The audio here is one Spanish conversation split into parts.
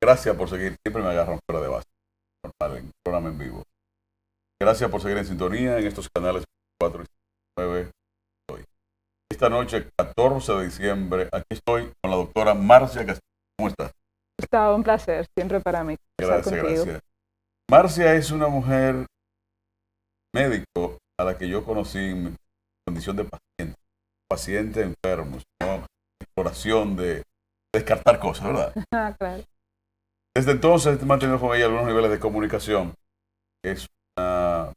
Gracias por seguir. Siempre me agarran fuera de base. Normal, en programa en vivo. Gracias por seguir en sintonía en estos canales 4 y 9. Esta noche, 14 de diciembre, aquí estoy con la doctora Marcia Castillo. ¿Cómo estás? Gustavo, un placer, siempre para mí estar Gracias, contigo. gracias. Marcia es una mujer médico a la que yo conocí en condición de paciente enfermo, ¿no? Exploración de descartar cosas, ¿verdad? Ah, claro. Desde entonces he mantenido con ella algunos niveles de comunicación. Es una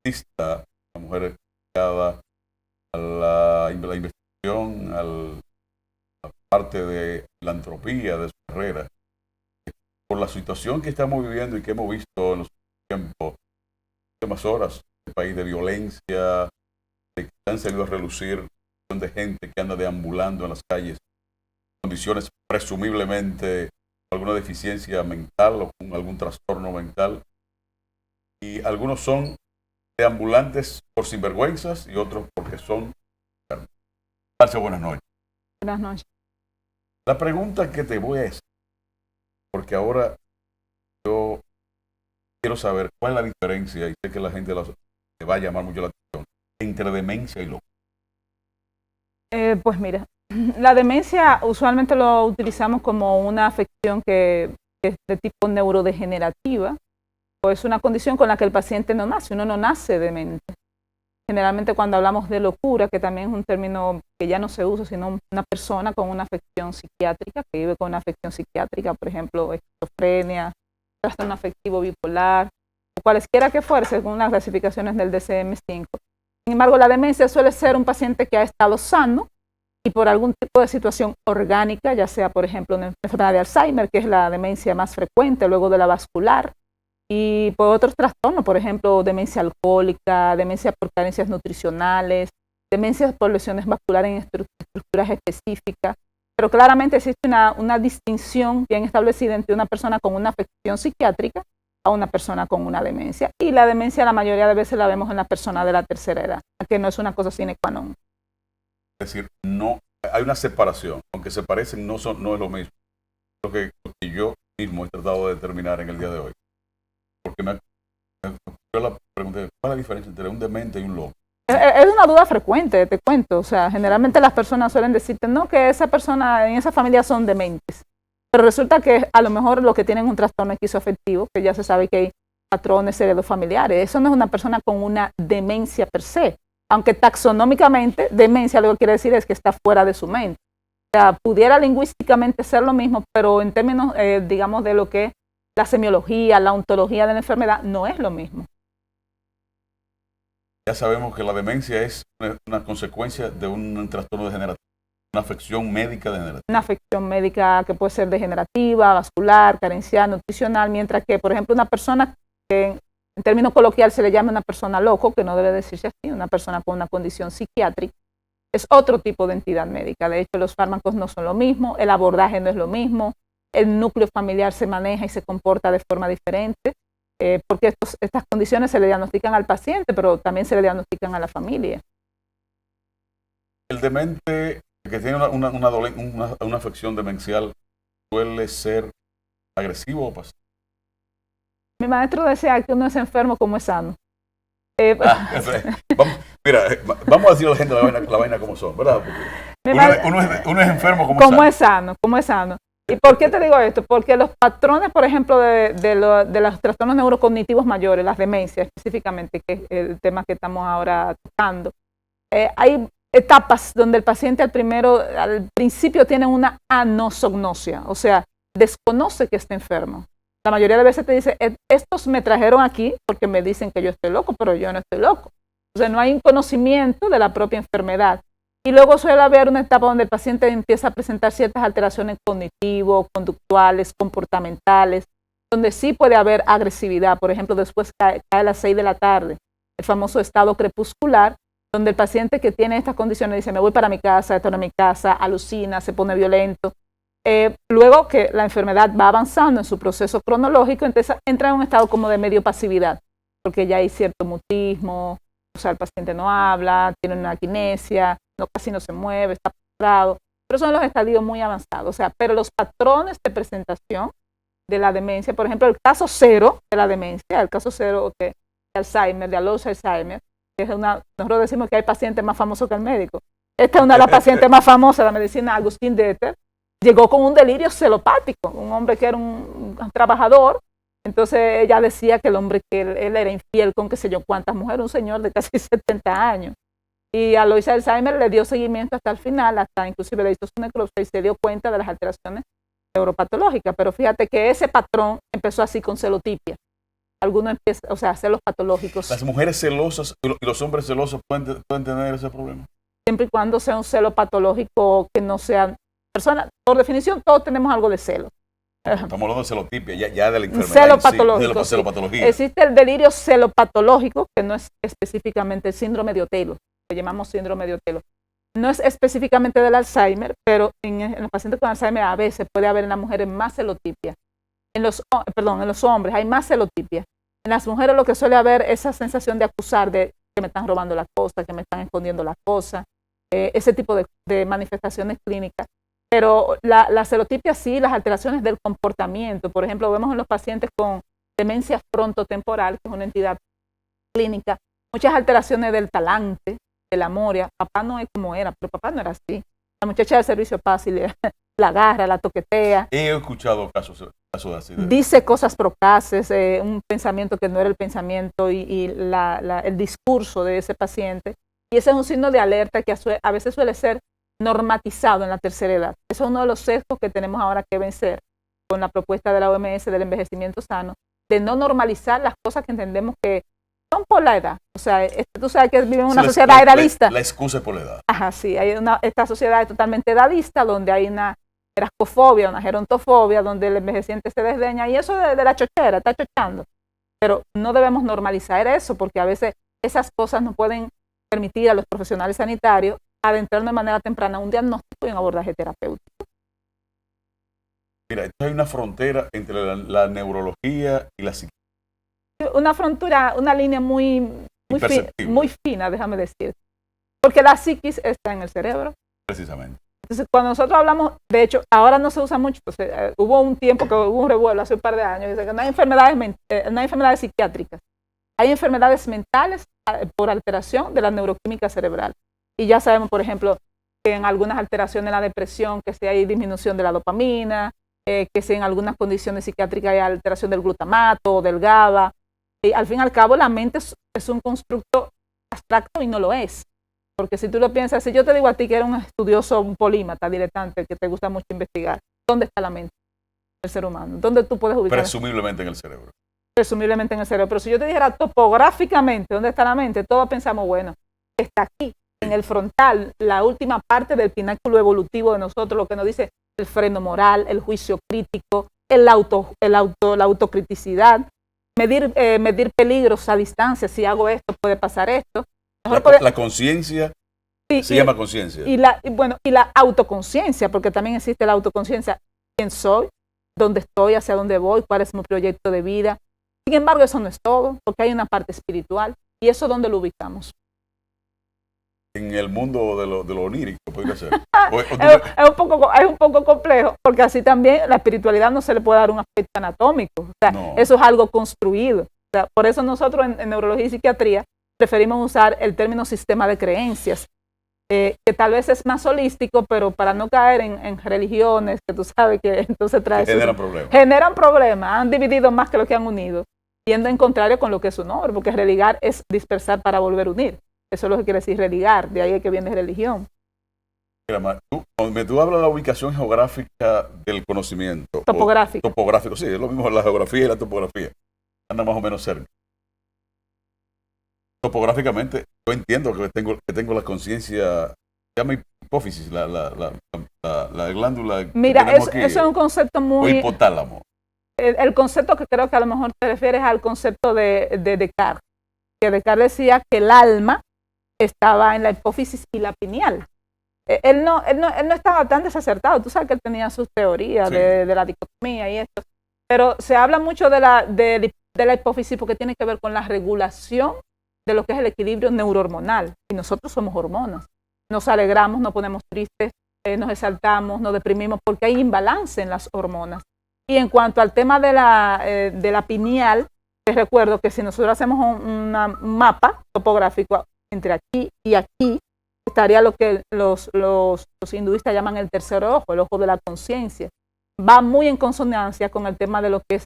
artista, una mujer dedicada a la investigación, a la parte de filantropía de su carrera. Por la situación que estamos viviendo y que hemos visto en los tiempos, en las últimas horas, el país de violencia, de que han salido a relucir de gente que anda deambulando en las calles, condiciones presumiblemente con alguna deficiencia mental o con algún trastorno mental. Y algunos son deambulantes por sinvergüenzas y otros porque son enfermos. Marcia, buenas noches. Buenas noches. La pregunta que te voy a hacer, porque ahora yo quiero saber cuál es la diferencia, y sé que la gente le va a llamar mucho la atención, entre demencia y locura. Pues mira, la demencia usualmente lo utilizamos como una afección que es de tipo neurodegenerativa, o es una condición con la que el paciente no nace, uno no nace demente. Generalmente cuando hablamos de locura, que también es un término que ya no se usa, sino una persona con una afección psiquiátrica, que vive con una afección psiquiátrica, por ejemplo, esquizofrenia, trastorno afectivo bipolar, o cualesquiera que fuere, según las clasificaciones del DSM-5. Sin embargo, la demencia suele ser un paciente que ha estado sano y por algún tipo de situación orgánica, ya sea, por ejemplo, una enfermedad de Alzheimer, que es la demencia más frecuente, luego de la vascular, y por otros trastornos, por ejemplo, demencia alcohólica, demencia por carencias nutricionales, demencias por lesiones vasculares en estructuras específicas. Pero claramente existe una distinción bien establecida entre una persona con una afección psiquiátrica a una persona con una demencia. Y la demencia la mayoría de veces la vemos en la persona de la tercera edad, que no es una cosa sine qua non. Es decir, no hay una separación, aunque se parecen, no es lo mismo. Lo que yo mismo he tratado de determinar en el día de hoy. Porque yo la pregunté, ¿cuál es la diferencia entre un demente y un loco? Es una duda frecuente, te cuento. O sea, generalmente las personas suelen decirte, no, que esa persona, en esa familia son dementes. Pero resulta que a lo mejor lo que tienen es un trastorno esquizoafectivo, que ya se sabe que hay patrones heredofamiliares. Eso no es una persona con una demencia per se. Aunque taxonómicamente, demencia lo que quiere decir es que está fuera de su mente. O sea, pudiera lingüísticamente ser lo mismo, pero en términos, digamos, de lo que la semiología, la ontología de la enfermedad, no es lo mismo. Ya sabemos que la demencia es una consecuencia de un trastorno degenerativo, una afección médica degenerativa. Una afección médica que puede ser degenerativa, vascular, carencial, nutricional, mientras que, por ejemplo, una persona que en términos coloquial se le llama una persona loco, que no debe decirse así, una persona con una condición psiquiátrica, es otro tipo de entidad médica. De hecho, los fármacos no son lo mismo, el abordaje no es lo mismo, el núcleo familiar se maneja y se comporta de forma diferente, porque estas condiciones se le diagnostican al paciente, pero también se le diagnostican a la familia. El demente que tiene una afección demencial suele ser agresivo o pasivo. Mi maestro decía que uno es enfermo como es sano. Vamos a decir a la gente la vaina como son, ¿verdad? Uno es enfermo como es sano. Como es sano. ¿Y por qué te digo esto? Porque los patrones, por ejemplo, de los trastornos neurocognitivos mayores, las demencias específicamente, que es el tema que estamos ahora tocando, hay etapas donde el paciente al principio tiene una anosognosia, o sea, desconoce que está enfermo. La mayoría de veces te dice, estos me trajeron aquí porque me dicen que yo estoy loco, pero yo no estoy loco. O sea, no hay un conocimiento de la propia enfermedad. Y luego suele haber una etapa donde el paciente empieza a presentar ciertas alteraciones cognitivo, conductuales, comportamentales, donde sí puede haber agresividad. Por ejemplo, después cae a las 6 de la tarde, el famoso estado crepuscular, donde el paciente que tiene estas condiciones dice, me voy para mi casa, esto no es mi casa, alucina, se pone violento. Luego que la enfermedad va avanzando en su proceso cronológico, entonces entra en un estado como de medio pasividad, porque ya hay cierto mutismo, o sea, el paciente no habla, tiene una quinesia, casi no se mueve, está postrado, pero son los estadios muy avanzados. O sea, pero los patrones de presentación de la demencia. Por ejemplo, el caso cero de la demencia, el caso cero de Alzheimer, de Alzheimer, que es nosotros decimos que hay pacientes más famosos que el médico. Esta es una de las pacientes más famosas de la medicina, Agustín Deter, llegó con un delirio celopático, un hombre que era un trabajador. Entonces ella decía que el hombre, que él era infiel con qué sé yo cuántas mujeres, un señor de casi 70 años. Y a Alois Alzheimer le dio seguimiento hasta el final, hasta inclusive le hizo su necropsia y se dio cuenta de las alteraciones neuropatológicas. Pero fíjate que ese patrón empezó así con celotipia. Algunos empiezan, o sea, celos patológicos. ¿Las mujeres celosas y los hombres celosos pueden tener ese problema? Siempre y cuando sea un celo patológico que no sean personas. Por definición, todos tenemos algo de celo. Estamos hablando de celotipia, ya de la enfermedad. Celopatológico. De la celopatología. Existe el delirio celopatológico, que no es específicamente el síndrome de Otelo, que llamamos síndrome de Otelo. No es específicamente del Alzheimer, pero en los pacientes con Alzheimer a veces puede haber en las mujeres más celotipia. En los hombres hay más celotipia. En las mujeres lo que suele haber es esa sensación de acusar, de que me están robando la cosa, que me están escondiendo la cosa, ese tipo de manifestaciones clínicas. Pero la celotipia sí, las alteraciones del comportamiento. Por ejemplo, vemos en los pacientes con demencia frontotemporal, que es una entidad clínica, muchas alteraciones del talante, de la memoria. Papá no es como era, pero papá no era así. La muchacha del servicio pasa y la agarra, la toquetea. He escuchado casos así. Dice cosas procaces, un pensamiento que no era el pensamiento y el discurso de ese paciente. Y ese es un signo de alerta que a veces suele ser normatizado en la tercera edad. Eso es uno de los sesgos que tenemos ahora que vencer con la propuesta de la OMS del envejecimiento sano, de no normalizar las cosas que entendemos que son por la edad. O sea, tú sabes que vivimos en una sociedad edadista. La excusa es por la edad. Ajá, sí, esta sociedad es totalmente edadista, donde hay una erascofobia, una gerontofobia, donde el envejeciente se desdeña, y eso de la chochera, está chochando. Pero no debemos normalizar eso, porque a veces esas cosas nos pueden permitir a los profesionales sanitarios adentrarnos de manera temprana a un diagnóstico y un abordaje terapéutico. Mira, hay una frontera entre la neurología y la psiquiatría. Una frontera, una línea muy fina, déjame decir. Porque la psiquis está en el cerebro. Precisamente. Entonces, cuando nosotros hablamos, de hecho, ahora no se usa mucho. Entonces, hubo un tiempo que hubo un revuelo hace un par de años, dice que no hay enfermedades psiquiátricas. Hay enfermedades mentales por alteración de la neuroquímica cerebral. Y ya sabemos, por ejemplo, que en algunas alteraciones de la depresión, que si hay disminución de la dopamina, que si en algunas condiciones psiquiátricas hay alteración del glutamato o del GABA. Y al fin y al cabo, la mente es un constructo abstracto y no lo es. Porque si tú lo piensas, si yo te digo a ti que eres un estudioso, un polímata, diletante, que te gusta mucho investigar, ¿dónde está la mente del ser humano? ¿Dónde tú puedes ubicar? Presumiblemente en el cerebro. Presumiblemente en el cerebro. Pero si yo te dijera topográficamente dónde está la mente, todos pensamos, bueno, está aquí, en el frontal, la última parte del pináculo evolutivo de nosotros, lo que nos dice el freno moral, el juicio crítico, la autocriticidad, medir peligros a distancia. Si hago esto, puede pasar esto. La conciencia se llama conciencia. Y la autoconciencia, porque también existe la autoconciencia. ¿Quién soy? ¿Dónde estoy? ¿Hacia dónde voy? ¿Cuál es mi proyecto de vida? Sin embargo, eso no es todo, porque hay una parte espiritual. ¿Y eso dónde lo ubicamos? En el mundo de lo onírico, podría ser. Es un poco complejo, porque así también la espiritualidad no se le puede dar un aspecto anatómico. O sea, no. Eso es algo construido. O sea, por eso nosotros en neurología y psiquiatría preferimos usar el término sistema de creencias, que tal vez es más holístico, pero para no caer en religiones, que tú sabes que entonces generan problemas. Han dividido más que lo que han unido, yendo en contrario con lo que es su nombre, porque religar es dispersar para volver a unir. Eso es lo que quiere decir religar, de ahí es que viene religión. Mira, cuando tú hablas de la ubicación geográfica del conocimiento. Topográfico. Sí, es lo mismo la geografía y la topografía. Anda más o menos cerca. Topográficamente, yo entiendo que tengo la conciencia, se llama hipófisis, la glándula. Mira, eso es un concepto muy. O hipotálamo. El concepto que creo que a lo mejor te refieres al concepto de Descartes, que Descartes decía que el alma estaba en la hipófisis y la pineal. Él no estaba tan desacertado. Tú sabes que él tenía sus teorías de la dicotomía y esto, pero se habla mucho de la hipófisis porque tiene que ver con la regulación de lo que es el equilibrio neurohormonal. Y nosotros somos hormonas. Nos alegramos, nos ponemos tristes, nos exaltamos, nos deprimimos porque hay imbalance en las hormonas. Y en cuanto al tema de la pineal, les recuerdo que si nosotros hacemos un mapa topográfico entre aquí y aquí, estaría lo que los hinduistas llaman el tercer ojo, el ojo de la conciencia. Va muy en consonancia con el tema de lo que es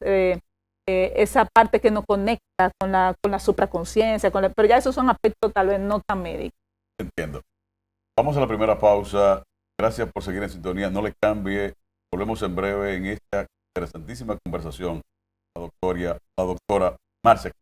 esa parte que nos conecta con la supraconciencia, pero ya esos son aspectos tal vez no tan médicos. Entiendo. Vamos a la primera pausa. Gracias por seguir en sintonía. No le cambie. Volvemos en breve en esta interesantísima conversación. La doctora Marcia